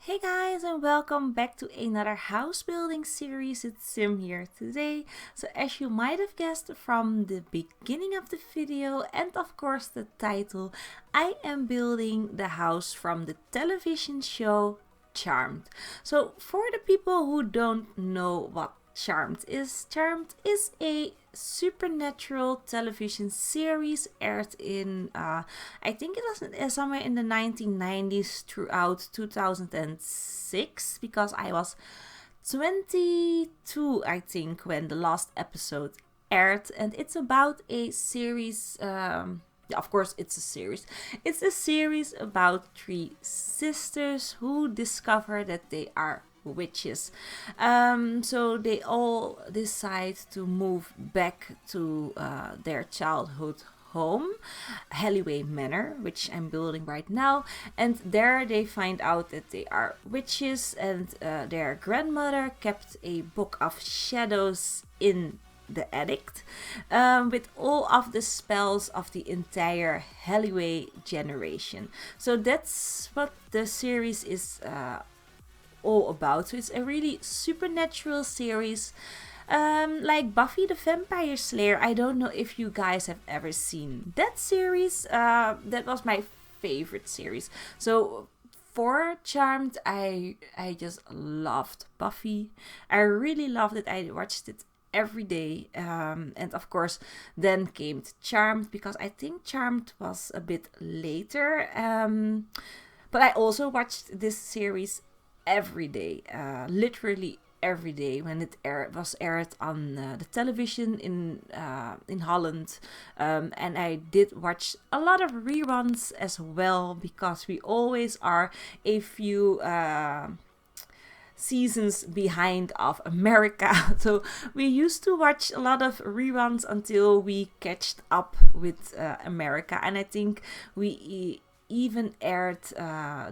Hey guys, and welcome back to another house building series. It's Sim here today. So as you might have guessed from the beginning of the video and of course the title, I am building the house from the television show Charmed. So for the people who don't know what Charmed is a supernatural television series aired in I think it was somewhere in the 1990s throughout 2006, because I was 22 I think when the last episode aired. And it's about a series, yeah, of course it's a series. It's a series about three sisters who discover that they are witches. So they all decide to move back to their childhood home, Halliwell Manor, which I'm building right now. And there they find out that they are witches, and their grandmother kept a book of shadows in the attic, with all of the spells of the entire Halliwell generation. So that's what the series is all about. So it's a really supernatural series, like Buffy the Vampire Slayer. I don't know if you guys have ever seen that series. That was my favorite series. So for Charmed, I just loved Buffy. I really loved it. I watched it every day, and of course then came Charmed, because I think Charmed was a bit later, but I also watched this series every day, literally every day when it was aired on the television in Holland, and I did watch a lot of reruns as well, because we always are a few seasons behind of America. So we used to watch a lot of reruns until we catched up with America, and I think we even aired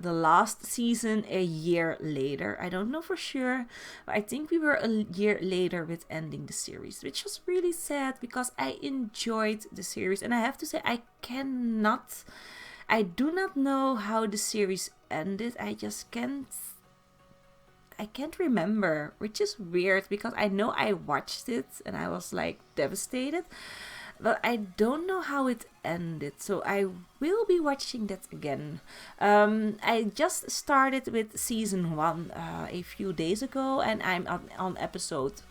the last season a year later. I don't know for sure, but I think we were a year later with ending the series, which was really sad because I enjoyed the series. And I have to say, I do not know how the series ended. I can't remember, which is weird because I know I watched it and I was like devastated, but I don't know how it ended. So I will be watching that again. I just started with season 1 a few days ago, and I'm on episode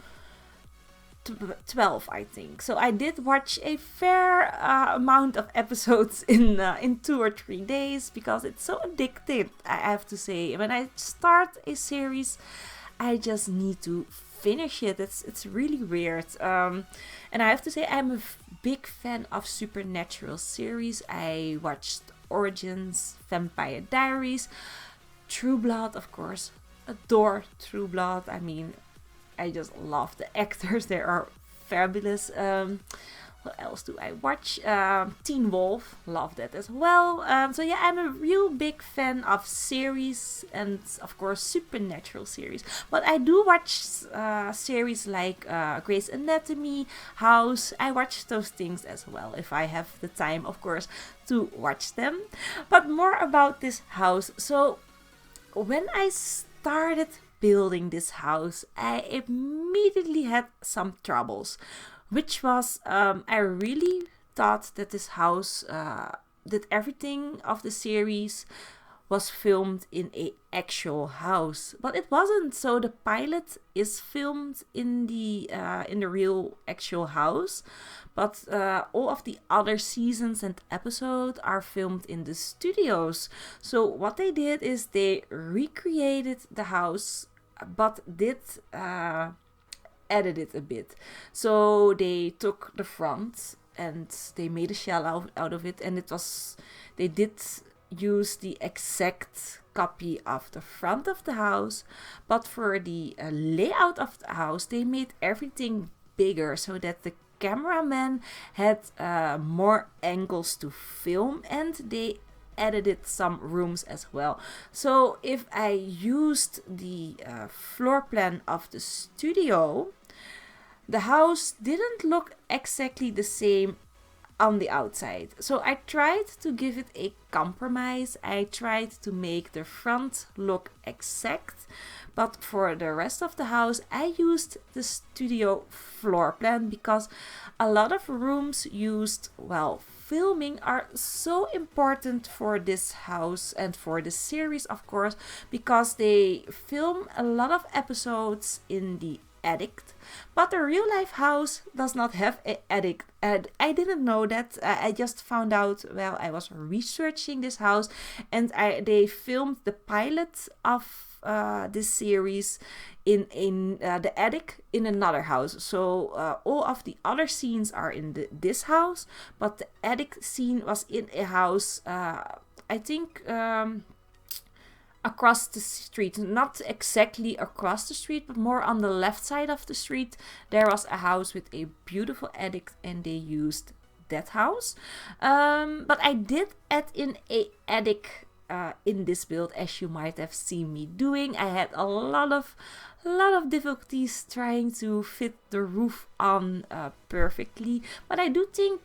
12, I think. So I did watch a fair amount of episodes in 2 or 3 days, because it's so addictive, I have to say. When I start a series, I just need to finish it. It's really weird. And I have to say, I'm a big fan of supernatural series. I watched Origins, Vampire Diaries, True Blood, of course. Adore True Blood. I mean, I just love the actors. They are fabulous. What else do I watch? Teen Wolf, love that as well. So yeah, I'm a real big fan of series and of course supernatural series. But I do watch series like Grey's Anatomy, House. I watch those things as well if I have the time, of course, to watch them. But more about this house. So when I started building this house, I immediately had some troubles, which was, I really thought that this house, that everything of the series was filmed in a actual house, but it wasn't. So the pilot is filmed in the real actual house, but all of the other seasons and episodes are filmed in the studios. So what they did is they recreated the house, but did edit it a bit. So they took the front and they made a shell out of it, and they did use the exact copy of the front of the house, but for the layout of the house they made everything bigger so that the cameraman had more angles to film, and they edited some rooms as well. So if I used the floor plan of the studio, the house didn't look exactly the same on the outside. So I tried to give it a compromise. I tried to make the front look exact, but for the rest of the house I used the studio floor plan because a lot of rooms used, well, filming are so important for this house and for the series, of course, because they film a lot of episodes in the attic, but the real life house does not have an attic, and I didn't know that. I just found out while I was researching this house, and they filmed the pilot of this series in the attic in another house. So all of the other scenes are in this house, but the attic scene was in a house, I think across the street, not exactly across the street, but more on the left side of the street. There was a house with a beautiful attic, and they used that house. But I did add in a attic in this build, as you might have seen me doing. I had a lot of difficulties trying to fit the roof on perfectly, but I do think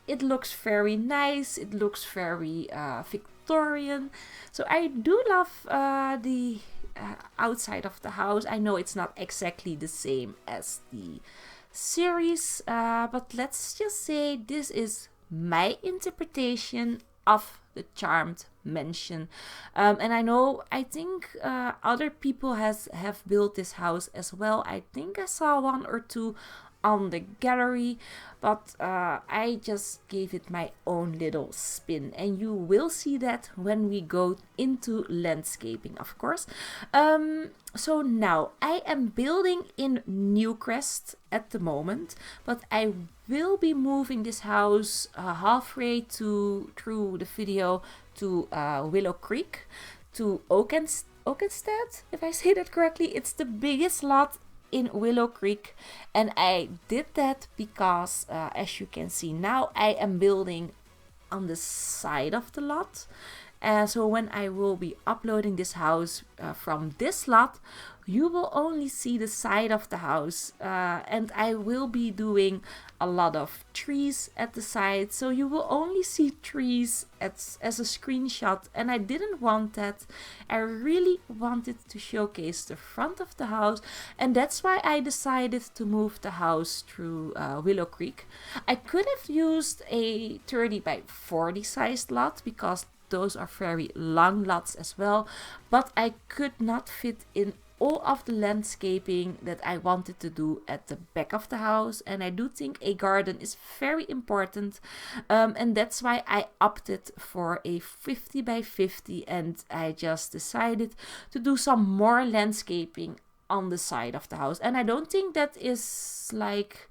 it looks very nice. It looks very Victorian. So I do love the outside of the house. I know it's not exactly the same as the series, but let's just say this is my interpretation of the Charmed Mansion. And I think other people have built this house as well. I think I saw one or two on the gallery, but I just gave it my own little spin, and you will see that when we go into landscaping, of course. So now I am building in Newcrest at the moment, but I will be moving this house halfway through the video to Willow Creek, to Oakenstead, if I say that correctly. It's the biggest lot in Willow Creek, and I did that because as you can see now, I am building on the side of the lot. So when I will be uploading this house from this lot, you will only see the side of the house, and I will be doing a lot of trees at the side, so you will only see trees as a screenshot, and I didn't want that. I really wanted to showcase the front of the house, and that's why I decided to move the house through Willow Creek. I could have used a 30 by 40 sized lot because those are very long lots as well, but I could not fit in all of the landscaping that I wanted to do at the back of the house, and I do think a garden is very important, and that's why I opted for a 50 by 50, and I just decided to do some more landscaping on the side of the house. And I don't think that is like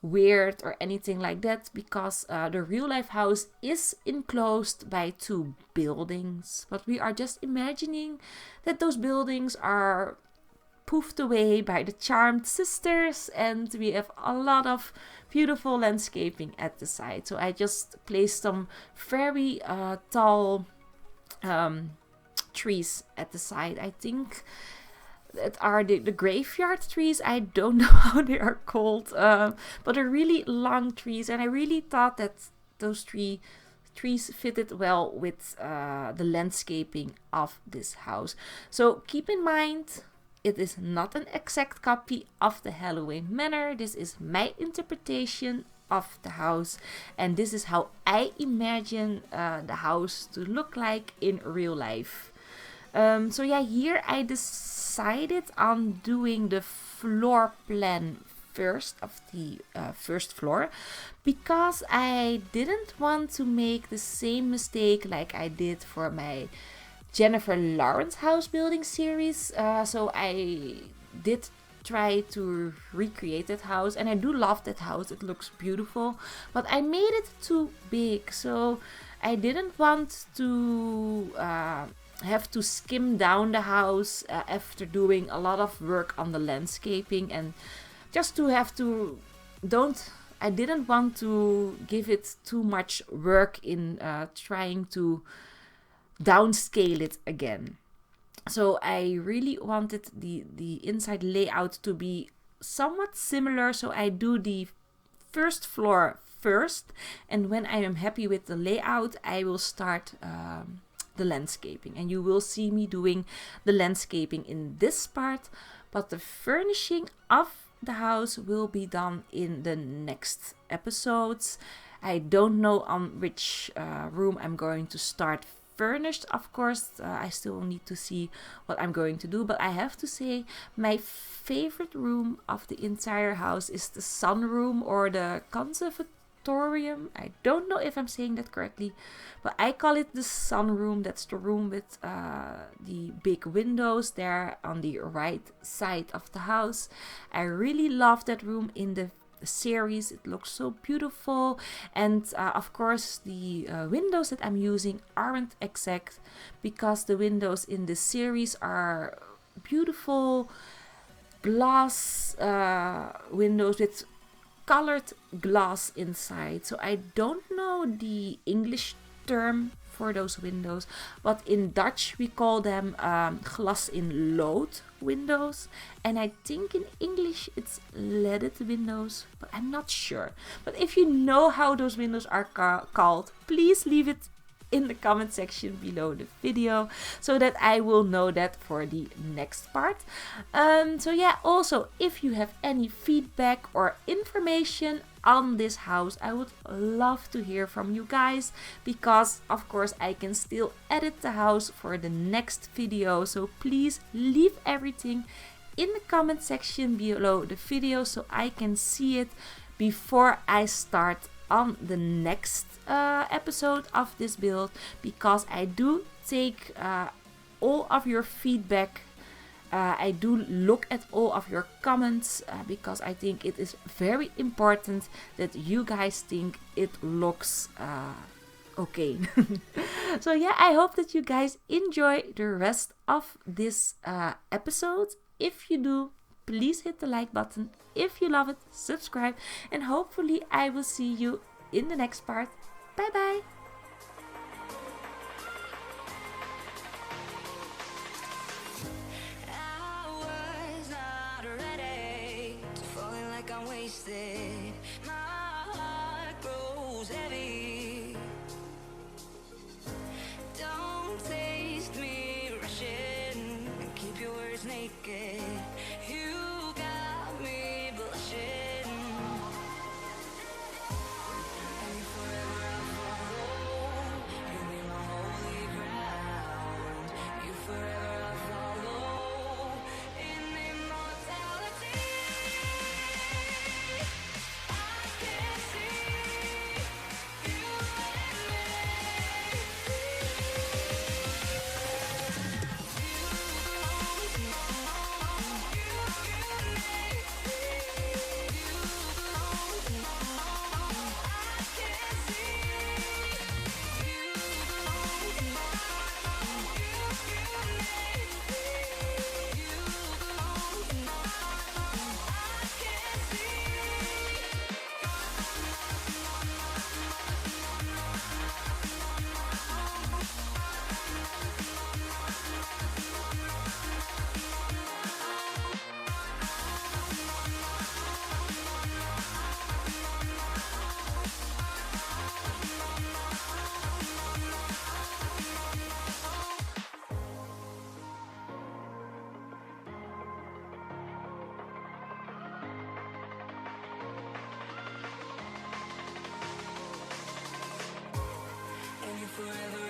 weird or anything like that, because the real life house is enclosed by two buildings, but we are just imagining that those buildings are poofed away by the Charmed sisters, and we have a lot of beautiful landscaping at the side. So I just placed some very tall trees at the side. I think that are the graveyard trees. I don't know how they are called, but they're really long trees, and I really thought that those trees fitted well with the landscaping of this house. So keep in mind, it is not an exact copy of the Halliwell Manor. This is my interpretation of the house, and this is how I imagine the house to look like in real life. So yeah, here I decided on doing the floor plan first of the first floor, because I didn't want to make the same mistake like I did for my Jennifer Lawrence house building series. So I did try to recreate that house, and I do love that house. It looks beautiful, but I made it too big, so I didn't want to have to skim down the house after doing a lot of work on the landscaping, and just to have to I didn't want to give it too much work in trying to downscale it again. So I really wanted the inside layout to be somewhat similar, so I do the first floor first, and when I am happy with the layout, I will start the landscaping, and you will see me doing the landscaping in this part, but the furnishing of the house will be done in the next episodes. I don't know on which room I'm going to start furnished. Of course, I still need to see what I'm going to do, but I have to say my favorite room of the entire house is the sunroom, or the conservatorium. I don't know if I'm saying that correctly, but I call it the sunroom. That's the room with the big windows there on the right side of the house. I really love that room in the series. It looks so beautiful, and of course the windows that I'm using aren't exact, because the windows in the series are beautiful glass windows with colored glass inside. So I don't know the English term for those windows, but in Dutch we call them glas in lood windows, and I think in English it's leaded windows, but I'm not sure. But if you know how those windows are called, please leave it in the comment section below the video, so that I will know that for the next part. So yeah, also if you have any feedback or information on this house, I would love to hear from you guys, because of course I can still edit the house for the next video. So please leave everything in the comment section below the video, so I can see it before I start on the next episode of this build, because I do take all of your feedback. I do look at all of your comments, because I think it is very important that you guys think it looks okay. So yeah, I hope that you guys enjoy the rest of this episode. If you do, please hit the like button. If you love it, subscribe, and hopefully I will see you in the next part. Bye bye! My heart grows heavy. Don't taste me rushing, and keep your words naked. You got me blushing. And forever I'll follow. You'll be my holy ground. You forever I'll follow. In immortality. Forever